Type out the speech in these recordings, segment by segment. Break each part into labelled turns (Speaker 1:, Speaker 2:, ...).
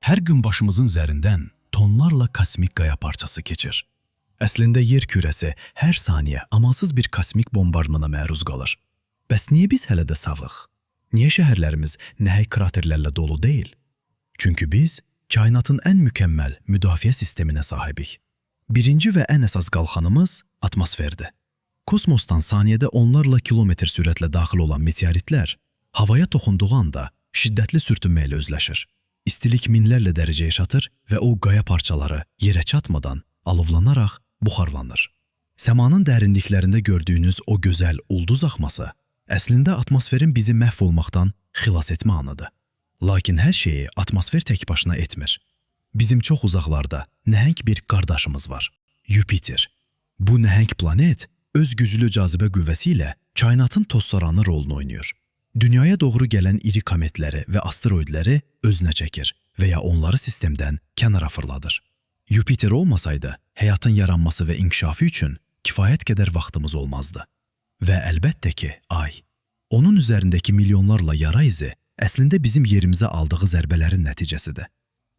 Speaker 1: Hər gün başımızın üzərindən tonlarla kosmik qaya parçası keçir. Əslində yer kürəsi hər saniyə amansız bir kosmik bombardmana məruz qalır. Bəs niyə biz hələ də sağıq? Niyə şəhərlərimiz nəhəng kraterlərlə dolu deyil? Çünki biz kainatın ən mükəmməl müdafiə sisteminə sahibik. Birinci və ən əsas qalxanımız atmosferdir. Kosmosdan saniyədə onlarla kilometr sürətlə daxil olan meteoritlər havaya toxunduğu anda şiddətli sürtünmə ilə özləşir. İstilik minlərlə dərəcəyə çatır və o qaya parçaları yerə çatmadan alovlanaraq buxarlanır. Səmanın dərinliklərində gördüyünüz o gözəl ulduz axması əslində atmosferin bizi məhv olmaqdan xilas etmə anıdır. Lakin hər şeyi atmosfer tək başına etmir. Bizim çox uzaqlarda nəhəng bir qardaşımız var, Yupiter. Bu nəhəng planet öz güclü cazibə qüvvəsi ilə kainatın tozsoranı rolunu oynayır. Dünyaya doğru gələn iri kometləri və asteroidləri özünə çəkir və ya onları sistemdən kənara fırladır. Yupiter olmasaydı, həyatın yaranması və inkişafı üçün kifayət qədər vaxtımız olmazdı. Və əlbəttə ki, Ay. Onun üzərindəki milyonlarla yara izi əslində bizim yerimizə aldığı zərbələrin nəticəsidir.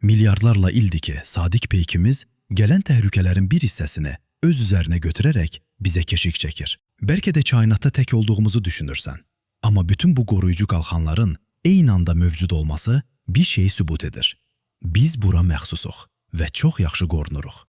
Speaker 1: Milyardlarla ildir ki, sadiq peykimiz gələn təhlükələrin bir hissəsini öz üzərinə götürərək bizə keşik çəkir. Bəlkə də kainatda tək olduğumuzu düşünürsən. Amma bütün bu qoruyucu qalxanların eyni anda mövcud olması bir şeyi sübut edir. Biz bura məxsusuq və çox yaxşı qorunuruq.